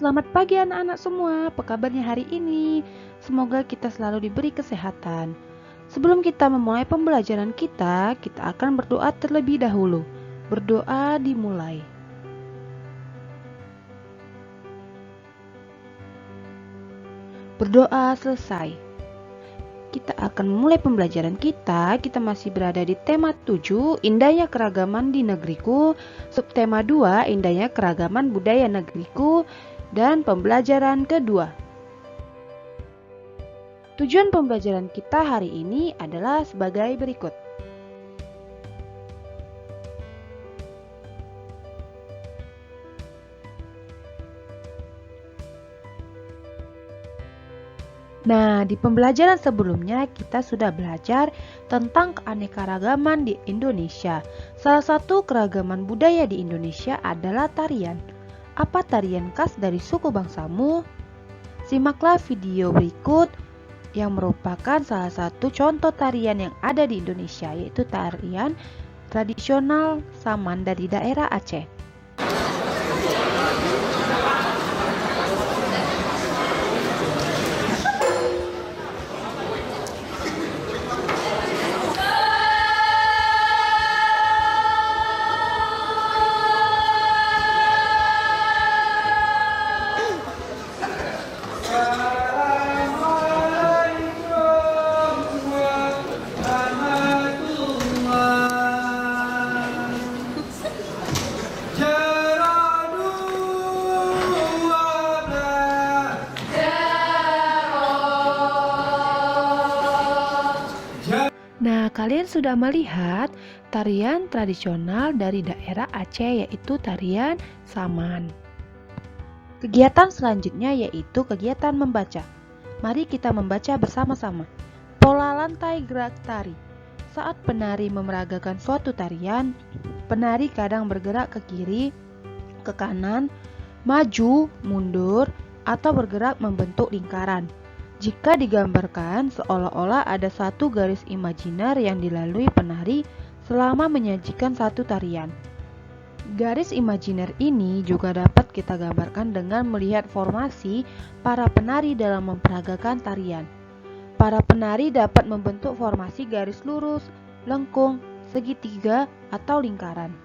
Selamat pagi anak-anak semua, apa kabarnya hari ini? Semoga kita selalu diberi kesehatan. Sebelum kita memulai pembelajaran kita akan berdoa terlebih dahulu. Berdoa dimulai. Berdoa selesai. Kita akan memulai pembelajaran kita masih berada di tema 7, Indahnya Keragaman di Negeriku, subtema 2, Indahnya Keragaman Budaya Negeriku, dan pembelajaran kedua. Tujuan pembelajaran kita hari ini adalah sebagai berikut. Nah, di pembelajaran sebelumnya kita sudah belajar tentang keanekaragaman di Indonesia. Salah satu keragaman budaya di Indonesia adalah tarian. Apa tarian khas dari suku bangsamu? Simaklah video berikut yang merupakan salah satu contoh tarian yang ada di Indonesia, yaitu tarian tradisional Saman dari daerah Aceh. Nah, kalian sudah melihat tarian tradisional dari daerah Aceh, yaitu tarian Saman. Kegiatan selanjutnya yaitu kegiatan membaca. Mari kita membaca bersama-sama. Pola lantai gerak tari. Saat penari memeragakan suatu tarian, penari kadang bergerak ke kiri, ke kanan, maju, mundur, atau bergerak membentuk lingkaran. Jika digambarkan seolah-olah ada satu garis imajiner yang dilalui penari selama menyajikan satu tarian. Garis imajiner ini juga dapat kita gambarkan dengan melihat formasi para penari dalam memperagakan tarian. Para penari dapat membentuk formasi garis lurus, lengkung, segitiga, atau lingkaran.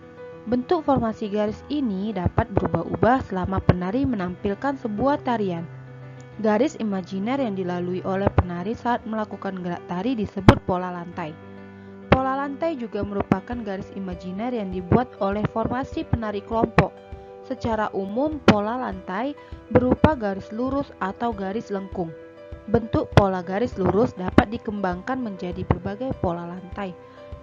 Bentuk formasi garis ini dapat berubah-ubah selama penari menampilkan sebuah tarian. Garis imajiner yang dilalui oleh penari saat melakukan gerak tari disebut pola lantai. Pola lantai juga merupakan garis imajiner yang dibuat oleh formasi penari kelompok. Secara umum, pola lantai berupa garis lurus atau garis lengkung. Bentuk pola garis lurus dapat dikembangkan menjadi berbagai pola lantai,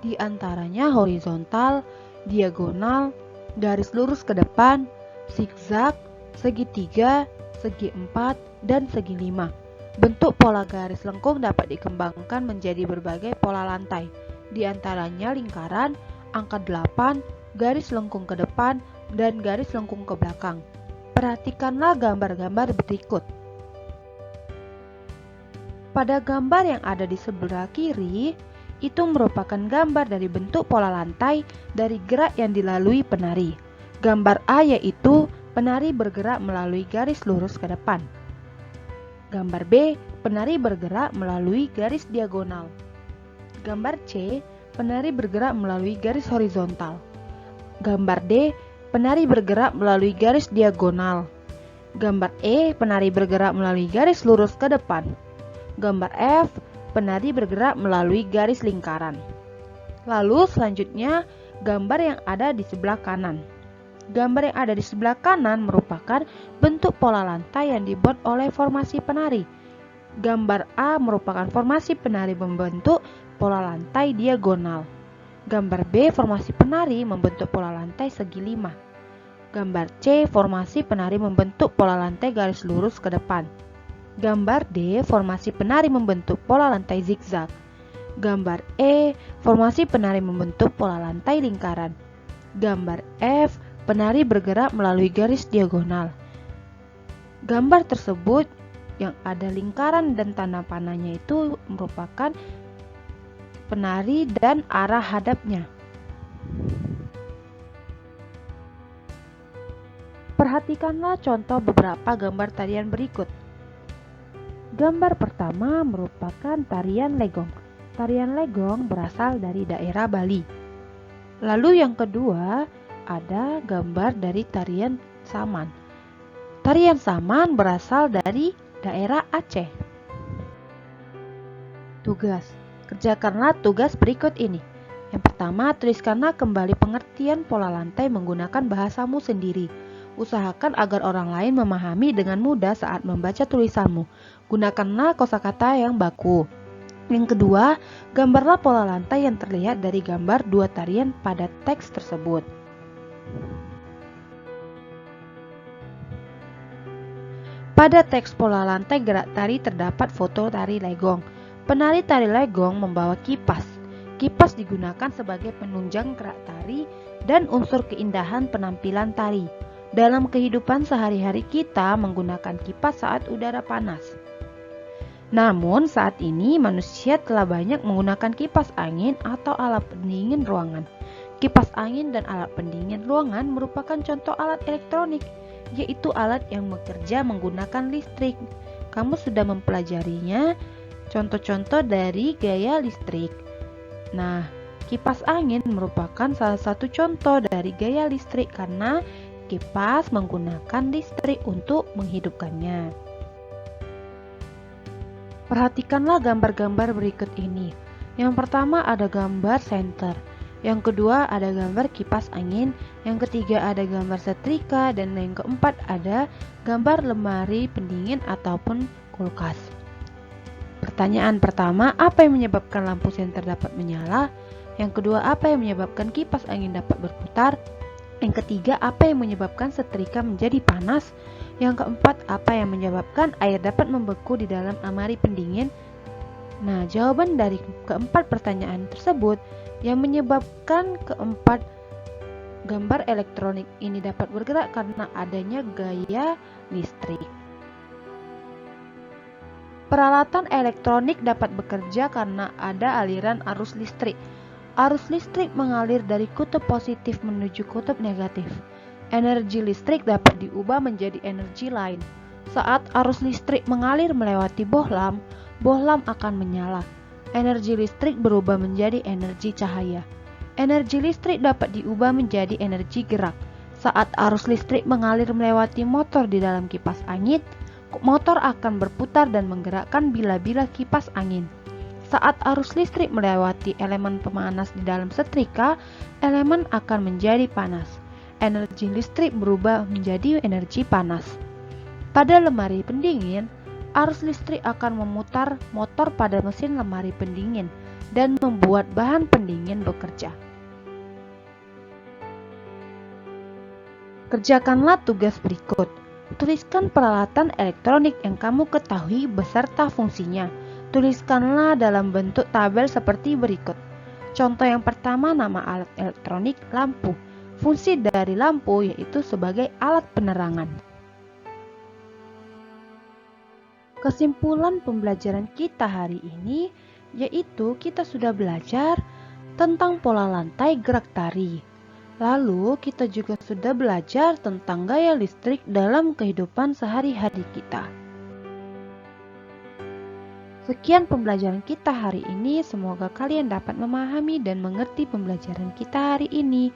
di antaranya horizontal, diagonal, garis lurus ke depan, zigzag, segitiga, segi empat, dan segi lima. Bentuk pola garis lengkung dapat dikembangkan menjadi berbagai pola lantai, di antaranya lingkaran, angka 8, garis lengkung ke depan, dan garis lengkung ke belakang. Perhatikanlah gambar-gambar berikut. Pada gambar yang ada di sebelah kiri, itu merupakan gambar dari bentuk pola lantai dari gerak yang dilalui penari. Gambar A yaitu penari bergerak melalui garis lurus ke depan. Gambar B, penari bergerak melalui garis diagonal. Gambar C, penari bergerak melalui garis horizontal. Gambar D, penari bergerak melalui garis diagonal. Gambar E, penari bergerak melalui garis lurus ke depan. Gambar F, penari bergerak melalui garis lingkaran. Lalu selanjutnya, gambar yang ada di sebelah kanan. Gambar yang ada di sebelah kanan merupakan bentuk pola lantai yang dibuat oleh formasi penari. Gambar A merupakan formasi penari membentuk pola lantai diagonal. Gambar B, formasi penari membentuk pola lantai segi lima. Gambar C, formasi penari membentuk pola lantai garis lurus ke depan. Gambar D, formasi penari membentuk pola lantai zigzag. Gambar E, formasi penari membentuk pola lantai lingkaran. Gambar F, penari bergerak melalui garis diagonal. Gambar tersebut yang ada lingkaran dan tanda panahnya itu merupakan penari dan arah hadapnya. Perhatikanlah contoh beberapa gambar tarian berikut. Gambar pertama merupakan tarian legong. Tarian legong berasal dari daerah Bali. Lalu yang kedua ada gambar dari tarian saman. Tarian saman berasal dari daerah Aceh. Tugas. Kerjakanlah tugas berikut ini. Yang pertama, tuliskanlah kembali pengertian pola lantai menggunakan bahasamu sendiri. Usahakan agar orang lain memahami dengan mudah saat membaca tulisanmu. Gunakanlah kosakata yang baku. Yang kedua, gambarlah pola lantai yang terlihat dari gambar dua tarian pada teks tersebut. Pada teks pola lantai gerak tari terdapat foto tari legong. Penari tari legong membawa kipas. Kipas digunakan sebagai penunjang gerak tari dan unsur keindahan penampilan tari. Dalam kehidupan sehari-hari kita menggunakan kipas saat udara panas. Namun saat ini manusia telah banyak menggunakan kipas angin atau alat pendingin ruangan. Kipas angin dan alat pendingin ruangan merupakan contoh alat elektronik, yaitu alat yang bekerja menggunakan listrik. Kamu sudah mempelajarinya, contoh-contoh dari gaya listrik. Nah, kipas angin merupakan salah satu contoh dari gaya listrik karena kipas menggunakan listrik untuk menghidupkannya. Perhatikanlah gambar-gambar berikut ini. Yang pertama ada gambar senter. Yang kedua ada gambar kipas angin. Yang ketiga ada gambar setrika. Dan yang keempat ada gambar lemari pendingin ataupun kulkas. Pertanyaan pertama, apa yang menyebabkan lampu senter dapat menyala? Yang kedua, apa yang menyebabkan kipas angin dapat berputar? Yang ketiga, apa yang menyebabkan setrika menjadi panas? Yang keempat, apa yang menyebabkan air dapat membeku di dalam lemari pendingin? Nah, jawaban dari keempat pertanyaan tersebut yang menyebabkan keempat gambar elektronik ini dapat bergerak karena adanya gaya listrik. Peralatan elektronik dapat bekerja karena ada aliran arus listrik. Arus listrik mengalir dari kutub positif menuju kutub negatif. Energi listrik dapat diubah menjadi energi lain. Saat arus listrik mengalir melewati bohlam akan menyala. Energi listrik berubah menjadi energi cahaya. Energi listrik dapat diubah menjadi energi gerak. Saat arus listrik mengalir melewati motor di dalam kipas angin, motor akan berputar dan menggerakkan bila-bila kipas angin. Saat arus listrik melewati elemen pemanas di dalam setrika, elemen akan menjadi panas. Energi listrik berubah menjadi energi panas. Pada lemari pendingin, arus listrik akan memutar motor pada mesin lemari pendingin dan membuat bahan pendingin bekerja. Kerjakanlah tugas berikut. Tuliskan peralatan elektronik yang kamu ketahui beserta fungsinya. Tuliskanlah dalam bentuk tabel seperti berikut. Contoh yang pertama, nama alat elektronik lampu. Fungsi dari lampu yaitu sebagai alat penerangan. Kesimpulan pembelajaran kita hari ini yaitu kita sudah belajar tentang pola lantai gerak tari. Lalu kita juga sudah belajar tentang gaya listrik dalam kehidupan sehari-hari kita. Sekian pembelajaran kita hari ini, semoga kalian dapat memahami dan mengerti pembelajaran kita hari ini.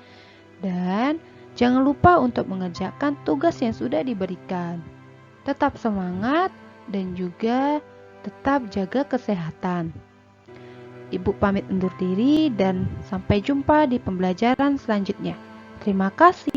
Dan jangan lupa untuk mengerjakan tugas yang sudah diberikan. Tetap semangat dan juga tetap jaga kesehatan. Ibu pamit undur diri dan sampai jumpa di pembelajaran selanjutnya. Terima kasih.